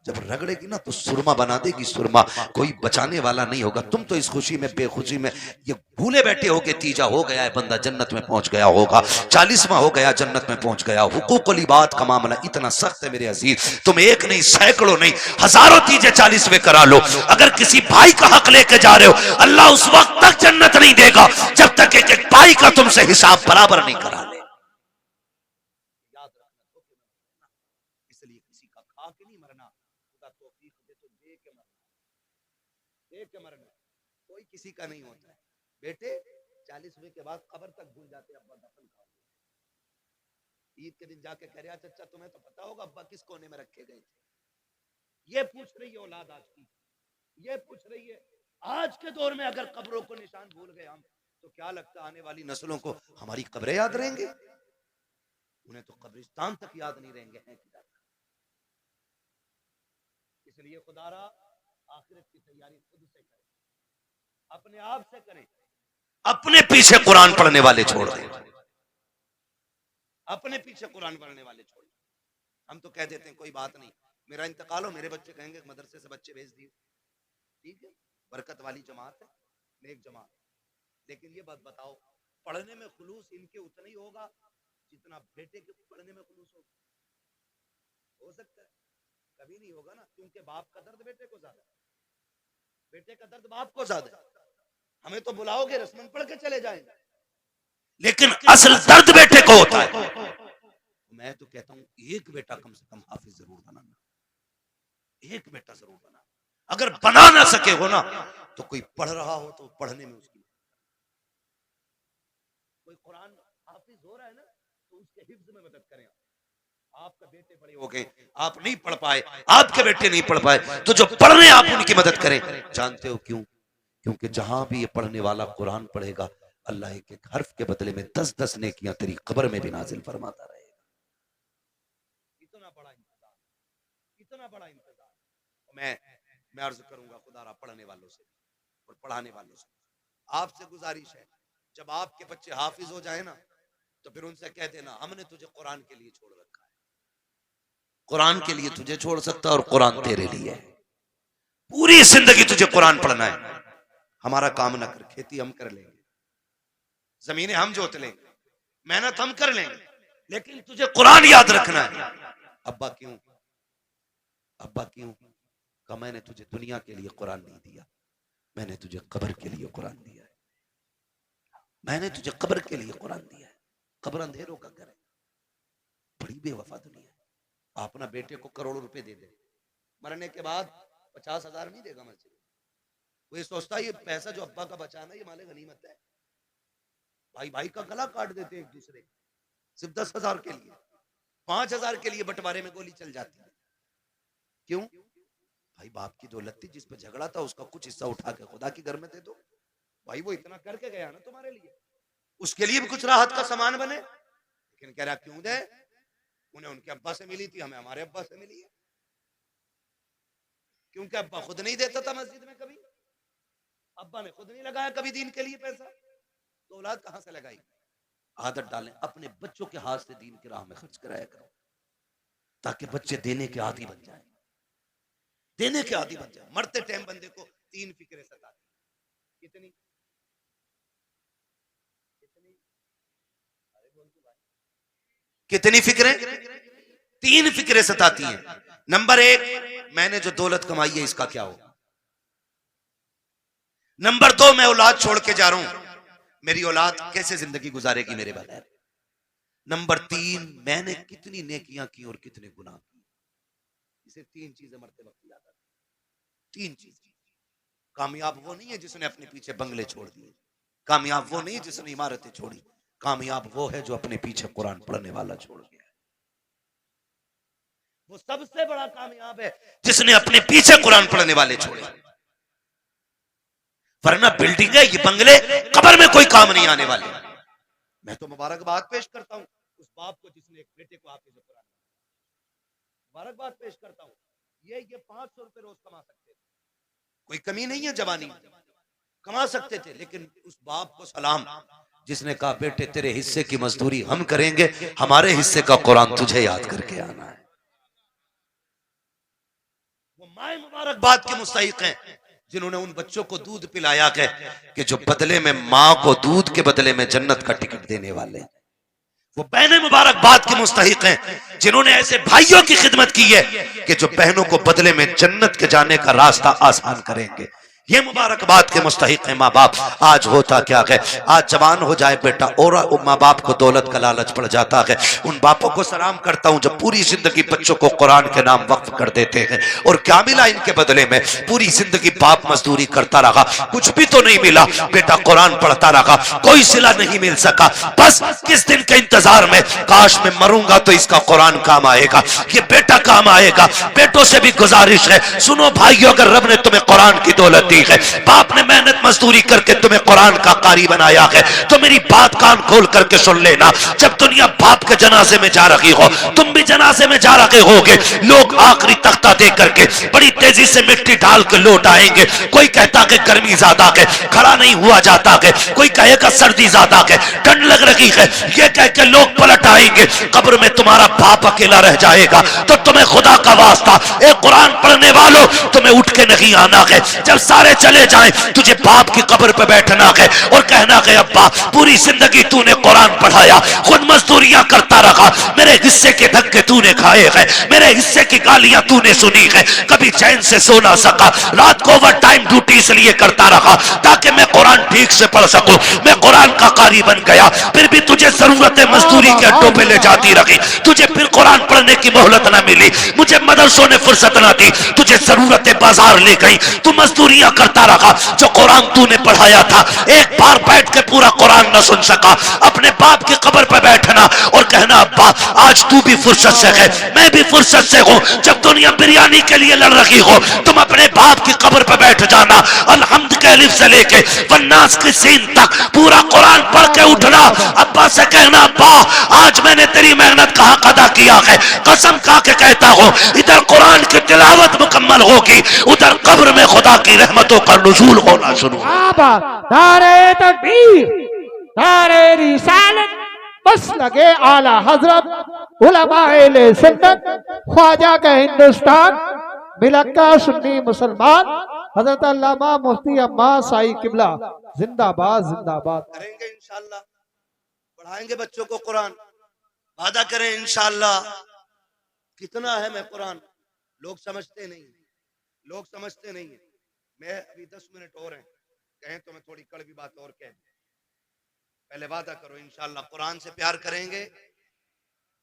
जब रगड़ेगी ना तो सुरमा बना देगी सुरमा, कोई बचाने वाला नहीं होगा। तुम तो इस खुशी में बेखुशी में ये भूले बैठे हो कि तीजा हो गया है, बंदा जन्नत में पहुंच गया होगा, 40वां हो गया जन्नत में पहुंच गया। हुकूकुल इबाद का मामला इतना सख्त है मेरे अजीज, तुम एक नहीं सैकड़ों नहीं हजारों तीजे 40वें करा लो, अगर किसी भाई का हक लेके जा रहे हो अल्लाह उस वक्त तक जन्नत नहीं देगा जब तक एक भाई का तुमसे हिसाब बराबर नहीं करा ले। याद रखना, इसलिए किसी का खा के नहीं मरना, खुदा तौफीक दे तो दे के मरना, दे के मरना। कोई किसी का नहीं होता है। बेटे 40वें के बाद कब्र तक भूल जाते, अब्बा दफन खाओ। ईद के दिन जाके कह रहा चाचा तुम्हें तो पता होगा अब्बा किस कोने में रखे गए थे। ये पूछ रही है औलाद आज की, ये पूछ रही है आज के दौर में अगर कब्रों को निशान भूल गए हम, तो क्या लगता आने वाली नस्लों को हमारी कब्रें याद रहेंगे? उन्हें तो कब्रिस्तान तक याद नहीं रहेंगे हैं किधर। इसलिए खुदारा आखिरत की तैयारी खुद से करें, अपने आप से करें, अपने पीछे कुरान पढ़ने वाले छोड़ दें, अपने पीछे कुरान पढ़ने वाले छोड़ दें। हम तो कह देते हैं कोई बात नहीं, मेरा इंतकाल हो मेरे बच्चे कहेंगे मदरसे से बच्चे भेज दिए, ठीक है, बरकत वाली जमात है, नेक जमात। लेकिन ये बात बताओ, पढ़ने में खुलूस इनके उतना ही होगा जितना बेटे के पढ़ने में खुलूस होगा? हो सकता है? कभी नहीं होगा ना, क्योंकि बाप का दर्द बेटे को ज्यादा, बेटे का दर्द बाप को ज्यादा। हमें तो बुलाओगे रस्मन पढ़ के चले जाएंगे, लेकिन असल दर्द बेटे को होता है। मैं तो कहता हूं एक बेटा कम से कम हाफिज जरूर बनाना, एक बेटा जरूर बनाना। अगर बना ना सके हो ना तो कोई पढ़ रहा हो तो पढ़ने में उसकी, कोई कुरान हाफिज हो रहा है ना तो उसके हिफ्ज में मदद करें। आपका बेटे बड़े हो गए, आप नहीं पढ़ पाए, आपके बेटे नहीं पढ़ पाए, तो जो पढ़ रहे हैं आप उनकी मदद करें। जानते हो क्यों? क्योंकि जहां भी ये पढ़ने वाला कुरान पढ़ेगा अल्लाह एक एक हर्फ के बदले में 10-10 नेकियां तेरी कब्र में भी नाजिल फरमाता रहेगा। इतना बड़ा इंतजार, इतना बड़ा इंतजार। मैं अर्ज करूंगा खुदारा पढ़ने वालों से और पढ़ाने वालों से आपसे गुजारिश है, जब आपके बच्चे हाफिज हो जाए ना तो फिर उनसे कह देना हमने तुझे कुरान के लिए छोड़ रखा है, कुरान के लिए तुझे छोड़ सकता है और कुरान तेरे लिए है। पूरी जिंदगी तुझे कुरान पढ़ना है। हमारा काम ना कर, खेती हम कर लेंगे, जमीनें हम जोत लेंगे, मेहनत हम कर लेंगे, लेकिन तुझे कुरान याद रखना है। अब्बा क्यों? अब्बा क्यों? कहा मैंने तुझे दुनिया के लिए कुरान नहीं दिया, मैंने तुझे कब्र के लिए कुरान दिया है, मैंने तुझे कब्र के लिए कुरान दिया है। कब्र अंधेरों का घर है, बड़ी बेवफा दुनिया है। अपना बेटे को करोड़ों रुपए दे दे, मरने के बाद 50,000 नहीं देगा मस्जिद। वो ये सोचता है ये पैसा जो अब्बा का बचाना ये माले गनीमत है। भाई भाई का गला काट देते एक दूसरे, सिर्फ 10,000 के लिए, 5,000 के लिए बंटवारे में गोली चल जाती है। क्यों? भाई बाप की दौलत थी, जिस पर झगड़ा था उसका कुछ हिस्सा उठा के खुदा के घर में दे दो। भाई वो इतना करके गया ना तुम्हारे लिए, उसके लिए भी कुछ राहत का सामान बने। लेकिन कह रहा क्यों दे? उन्हें उनके अब्बा से मिली थी, हमें हमारे अब्बा से मिली है। क्योंकि अब्बा खुद नहीं देता था मस्जिद में कभी, अब्बा ने खुद नहीं लगाया कभी दीन के लिए पैसा, तो औलाद कहां से लगाई? आदत डालें, अपने बच्चों के हाथ से दीन की राह में खर्च कराया करो, ताकि बच्चे देने के आदी बन जाए, देने के आदी बन जाए। मरते टाइम बंदे को 3 फिक्रें सताती, कितनी कितनी फिक्रें? 3 फिक्रें सताती हैं। नंबर 1, मैंने जो दौलत कमाई है इसका क्या होगा? नंबर 2, मैं औलाद छोड़ के जा रहा हूं, मेरी औलाद कैसे जिंदगी गुजारेगी मेरे बगैर? नंबर 3, मैंने कितनी नेकियां की और कितने गुनाह किए। इसे 3 चीजें मरते वक्त याद आती, 3 चीजें। कामयाब वो नहीं है जिसने अपने पीछे बंगले छोड़ दिए, कामयाब वो नहीं है जिसने इमारतें छोड़ी, कामयाब वो है जो अपने पीछे कुरान पढ़ने वाला छोड़ गया। वो सबसे बड़ा कामयाब है जिसने अपने पीछे कुरान पढ़ने वाले छोड़े। वरना बिल्डिंग है, ये बंगले कब्र में कोई काम नहीं आने वाले। मैं तो मुबारकबाद पेश करता हूं उस बाप को जिसने एक बेटे को हाफिज कुरान, मुबारकबाद पेश करता हूं। ये 500 रुपए रोज कमा सकते थे, कोई कमी नहीं है, जवानी कमा सकते थे, लेकिन उस बाप को सलाम जिसने कहा बेटे तेरे हिस्से की मजदूरी हम करेंगे, हमारे हिस्से का कुरान तुझे याद करके आना है। वो माए मुबारकबाद के मुस्तहिक हैं जिन्होंने उन बच्चों को दूध पिलाया है कि जो बदले में माँ को दूध के बदले में जन्नत का टिकट देने वाले हैं। वो बहनें मुबारकबाद के मुस्तहिक हैं जिन्होंने ऐसे भाइयों की खिदमत की है कि जो बहनों को बदले में जन्नत के जाने का रास्ता आसान करेंगे। ये मुबारकबाद के मुस्तहिक है माँ बाप। आज होता क्या है, आज जवान हो जाए बेटा और माँ बाप को दौलत का लालच पड़ जाता है। उन बापों को सलाम करता हूँ जो पूरी जिंदगी बच्चों को कुरान के नाम वक्फ कर देते हैं। और क्या मिला इनके बदले में? पूरी जिंदगी बाप मजदूरी करता रहा, कुछ भी तो नहीं मिला। बेटा कुरान पढ़ता रहा, कोई सिला नहीं मिल सका। बस किस दिन के इंतजार में, काश मैं मरूंगा तो इसका कुरान काम आएगा, ये बेटा काम आएगा। बेटों से भी गुजारिश है, सुनो भाइयों, अगर रब ने तुम्हें कुरान की दौलत दी है, बाप ने मेहनत मजदूरी करके तुम्हें कुरान का कारी बनाया है, तो मेरी बात कान खोल करके सुन लेना। जब दुनिया बाप के जनाजे में जा रही हो, तुम भी जनाजे में जा रहे होगे। लोग आखिरी तख्ता दे करके बड़ी तेजी से मिट्टी डाल के लौट आएंगे। कोई कहता कि गर्मी ज्यादा है, खड़ा नहीं हुआ जाता है। कोई कहेगा सर्दी ज्यादा है, ठंड लग रही है। ये कह के लोग पलट आएंगे। कब्र में तुम्हारा बाप अकेला रह जाएगा। तो तुम्हें खुदा का वास्ता, एक कुरान पढ़ने वालों, तुम्हें उठ के नहीं आना है। जब सारे चले जाएं, तुझे बाप की कब्र पे बैठना है और कहना है अब्बा पूरी जिंदगी तूने कुरान पढ़ाया, खुद मजदूरियां करता रहा, मेरे हिस्से के धक्के तूने खाए हैं, मेरे हिस्से की गालियां तूने सुनी है, कभी चैन से सो ना सका, रात को ओवर टाइम ड्यूटी इसलिए करता रहा ताकि मैं कुरान ठीक से पढ़ सकूं। मैं कुरान का कारी बन गया, फिर भी तुझे जरूरतें मजदूरी के अड्डों पे ले जाती रही, तुझे फिर कुरान पढ़ने की मोहलत ना मिली, मुझे मदरसों ने फुर्सत ना दी, तुझे जरूरतें बाजार ले गई, तू मजदूरियां करता रहा। जो कुरान तूने पढ़ाया था, एक बार बैठ के पूरा कुरान न सुन सका। अपने बाप की कब्र पर बैठना और कहना अब्बा आज तू भी फुर्सत से है, मैं भी फुर्सत से हूं। जब दुनिया बिरयानी के लिए लड़ रही हो, तुम अपने बाप की कब्र पर बैठ जाना। अलहम्द के अलिफ से लेके वन्नास की सीन तक पूरा कुरान पढ़ के उठना। अब्बा से कहना अब्बा आज मैंने तेरी मेहनत का हक अदा किया है, कसम खा के कहता हूं इधर कुरान की तिलावत मुकम्मल होगी, उधर कब्र में खुदा की रहमतों का नुज़ूल होना शुरू। नारे तकबीर, नारे रिसालत, बस लगे आला हजरत उलमाए सुन्नत, ख्वाजा का हिंदुस्तान, मिलक्का सुन्नी मुसलमान, हजरत अल्लामा मुफ्ती अब्बास साई किबला जिंदाबाद जिंदाबाद। करेंगे इंशाअल्लाह, पढ़ाएंगे बच्चों को कुरान, वादा करें इंशाअल्लाह। कितना है मैं कुरान, लोग समझते नहीं, लोग समझते नहीं है। मैं अभी 10 मिनट और हैं, कहें तो मैं थोड़ी कड़वी बात और कह दूं। पहले वादा करो इंशाअल्लाह कुरान से प्यार करेंगे,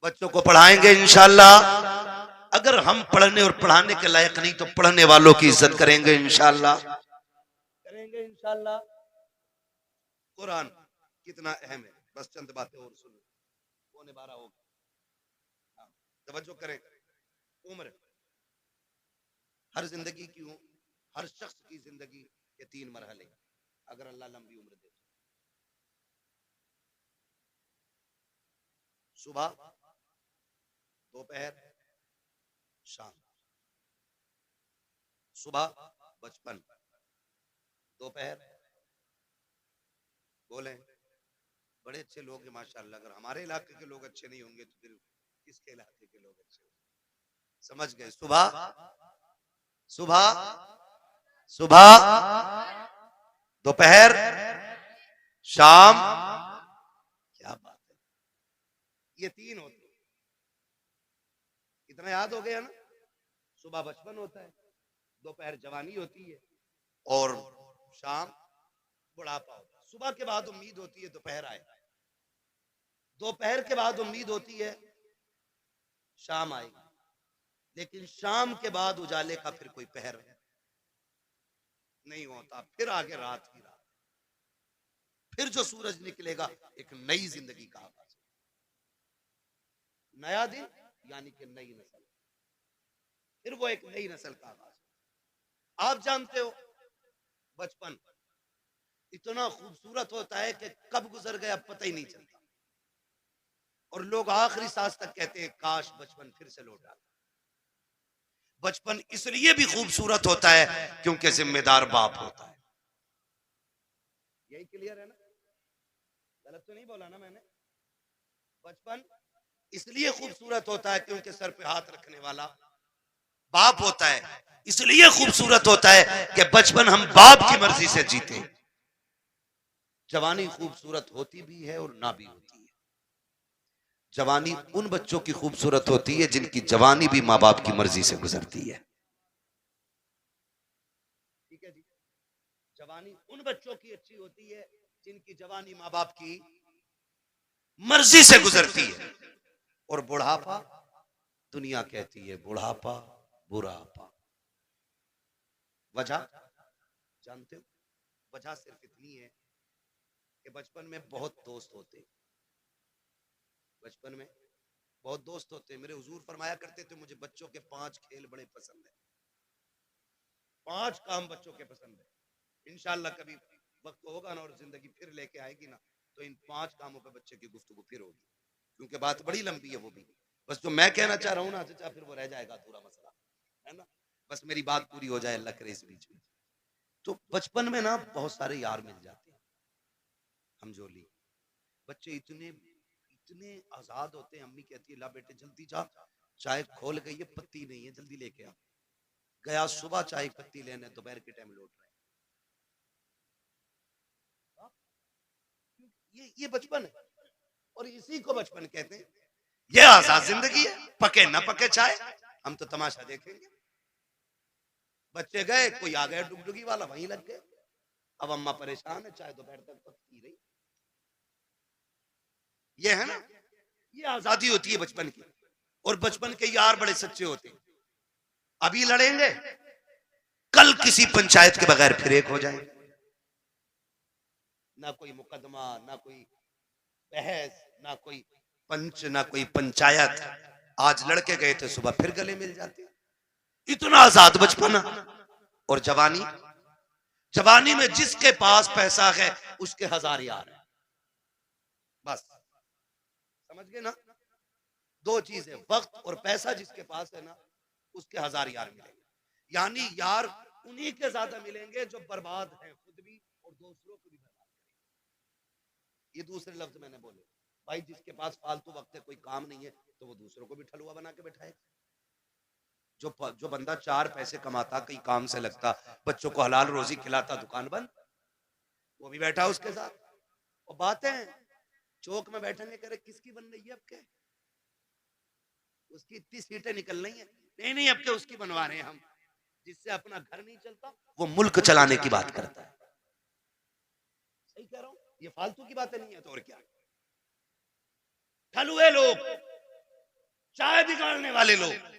बच्चों को पढ़ाएंगे इंशाअल्लाह। अगर हम पढ़ने और पढ़ाने के लायक नहीं तो पढ़ने वालों की इज्जत करेंगे इंशाअल्लाह, करेंगे इंशाअल्लाह। कुरान कितना अहम है, बस चंद बातें और सुनो, 11:15 हो गए। तवज्जो करें। उम्र, हर जिंदगी की, हर शख्स की जिंदगी के 3 मरहले, अगर अल्लाह लंबी उम्र दे। सुबह, दोपहर, शाम। सुबह बचपन, दोपहर, बोले बड़े अच्छे लोग हैं माशाअल्लाह। अगर हमारे इलाके के लोग अच्छे नहीं होंगे तो फिर किसके इलाके के लोग अच्छे होंगे? समझ गए? सुबह, सुबह, सुबह, दोपहर, शाम। क्या बात है, ये 3 होते हैं। इतना याद हो गया ना? सुबह बचपन होता है, दोपहर जवानी होती है और शाम बुढ़ापा होता है। सुबह के बाद उम्मीद होती है दोपहर आए, दोपहर के बाद उम्मीद होती है शाम आएगी, लेकिन शाम के बाद उजाले का फिर कोई पहर नहीं होता। फिर आगे रात की रात, फिर जो सूरज निकलेगा एक नई जिंदगी का आगाज, नया दिन यानी कि नई नस्ल, फिर वो एक नई नस्ल का आगाज। आप जानते हो बचपन इतना खूबसूरत होता है कि कब गुजर गया पता ही नहीं चलता, और लोग आखिरी सांस तक कहते हैं काश बचपन फिर से लौट आता। बचपन इसलिए भी खूबसूरत होता है क्योंकि जिम्मेदार बाप होता है। यही क्लियर है ना? गलत तो नहीं बोला ना मैंने? बचपन इसलिए खूबसूरत होता है क्योंकि सर पे हाथ रखने वाला बाप होता है, इसलिए खूबसूरत होता है कि बचपन हम बाप की मर्जी से जीते। जवानी खूबसूरत होती भी है और ना भी होती है। जवानी उन बच्चों की खूबसूरत होती है जिनकी जवानी भी माँ बाप की मर्जी से गुजरती है। ठीक है जी। जवानी उन बच्चों की अच्छी होती है जिनकी जवानी माँ बाप की मर्जी से गुजरती है। और बुढ़ापा, दुनिया कहती है बुढ़ापा बुढ़ापा। वजह जानते हो? वजह सिर्फ इतनी है कि बचपन में बहुत दोस्त होते, बचपन में बहुत दोस्त होते। मेरे हुजूर फरमाया करते थे मुझे बच्चों के 5 खेल बड़े पसंद है, 5 काम बच्चों के पसंद है। इंशाअल्लाह कभी वक्त होगा ना और जिंदगी फिर लेके आएगी ना तो इन 5 कामों पे बच्चे की गुफ्तगू फिर होगी, क्योंकि बात बड़ी लंबी है। वो भी बस जो मैं कहना चाह रहा हूँ ना चाचा, फिर वो रह जाएगा पूरा मसला, है ना। बस मेरी बात पूरी हो जाए, अल्लाह करे इस बीच में। तो बचपन में ना बहुत सारे यार मिल जाते हैं। हम जोली बच्चे इतने इतने आजाद होते हैं। अम्मी कहती है ला बेटे जल्दी जा, चाय खोल गई है, पत्ती नहीं है, जल्दी लेके आ। गया सुबह चाय पत्ती लेने, दोपहर के टाइम लौट रहे। ये बचपन है और इसी को बचपन कहते हैं। ये आजाद जिंदगी है, पके ना पके चाय, हम तो तमाशा देखेंगे। बच्चे गए, कोई आ गया डुगडुगी वाला, वहीं लग गए। अब अम्मा परेशान है, चाय दोपहर तक पकती रही। ये है ना, ये आजादी होती है बचपन की। और बचपन के यार बड़े सच्चे होते हैं। अभी लड़ेंगे, कल किसी पंचायत के बगैर फिर एक हो जाएंगे। ना कोई मुकदमा, ना कोई बहस, ना कोई पंच, ना कोई पंचायत। आज लड़के गए थे, सुबह फिर गले मिल जाते। इतना आजाद बचपन। और जवानी, जवानी में जिसके पास पैसा है उसके 1000 यार है। बस समझ गए ना, 2 चीजें, वक्त और पैसा। जिसके पास है ना उसके 1000 यार मिलेंगे। यानी यार उन्हीं के ज्यादा मिलेंगे जो बर्बाद हैं, खुद भी और दूसरों को भी बर्बाद करेंगे। ये दूसरे लफ्ज मैंने बोले। भाई जिसके पास फालतू वक्त है, कोई काम नहीं है, तो वो दूसरों को भी ठलुआ बना के बैठाए। जो बंदा 4 पैसे कमाता, कहीं काम से लगता, बच्चों को हलाल रोजी खिलाता, दुकान बंद, वो भी बैठा उसके साथ। और बातें चौक में बैठेंगे, करे किसकी बन रही है अब के, उसकी इतनी सीटें निकल रही है। नहीं अब के उसकी बनवा रहे हैं हम। जिससे अपना घर नहीं चलता वो मुल्क चलाने की बात करता है। सही कह रहा हूं, ये फालतू की बातें नहीं है। तो और क्या, ठलुए लोग, चाय बिगाड़ने वाले लोग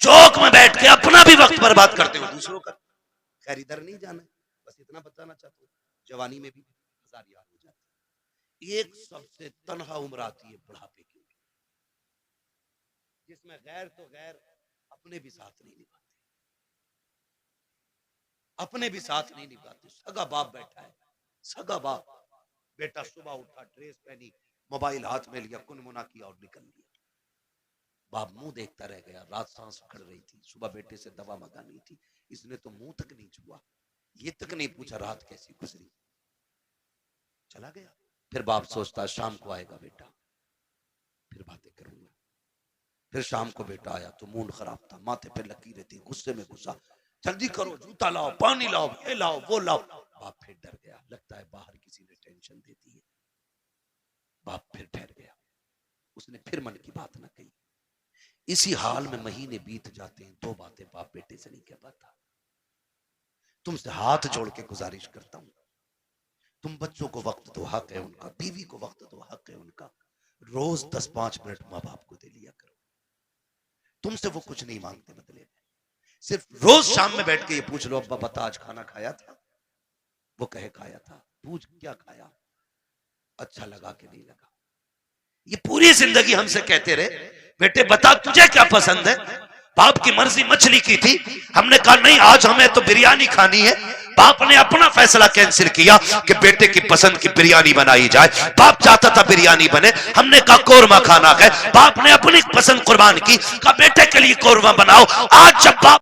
चौक में बैठ के अपना भी वक्त बर्बाद करते हो, दूसरों का। खैर इधर नहीं जाना है, बस इतना बताना चाहता हूँ। जवानी में भी 1000 यार हो जाते हैं। एक सबसे तन्हा उम्र आती है बुढ़ापे की, जिसमें गैर तो गैर अपने भी साथ नहीं निभाते, अपने भी साथ नहीं निभाते। सगा बाप बैठा है, सगा बाप, बेटा सुबह उठा, ड्रेस पहनी, मोबाइल हाथ में लिया, कुनमुना किया और निकल लिया। बाप मुंह देखता रह गया। रात सांस उखड़ रही थी, सुबह बेटे से दवा मंगानी थी, इसने तो मुंह तक नहीं छुआ, ये तक नहीं पूछा रात कैसी गुजरी, चला गया। फिर बाप सोचता शाम को आएगा बेटा, फिर बातें करूंगा। फिर शाम को बेटा आया तो मूड खराब था, माथे पे लकीरें थी, गुस्से में गुस्सा, जल्दी करो, जूता लाओ, पानी लाओ, ये लाओ, वो लाओ। बाप फिर डर गया, लगता है बाहर किसी ने टेंशन दे दी है। बाप फिर ठहर गया, उसने फिर मन की बात न कही। इसी हाल में महीने बीत जाते हैं, 2 बातें बाप बेटे से नहीं कह पाता। तुमसे हाथ जोड़ के गुजारिश करता हूं, तुम बच्चों को वक्त दो, हक है उनका, बीवी को वक्त दो, हक है उनका। रोज 10-5 मिनट माँ बाप को दे लिया करो। तुमसे वो कुछ नहीं मांगते बदले में, सिर्फ रोज शाम में बैठ के ये पूछ लो, अब्बा बता आज खाना खाया था? वो कहे खाया था। पूछ क्या खाया? अच्छा लगा कि नहीं लगा? ये पूरी जिंदगी हमसे कहते रहे, बेटे बता तुझे क्या पसंद है? बाप की मर्जी मछली की थी, हमने कहा नहीं आज हमें तो बिरयानी खानी है। बाप ने अपना फैसला कैंसिल किया कि बेटे की पसंद की बिरयानी बनाई जाए। बाप चाहता था बिरयानी बने, हमने कहा कोरमा खाना है। बाप ने अपनी पसंद कुर्बान की, कहा बेटे के लिए कोरमा बनाओ। आज जब बाप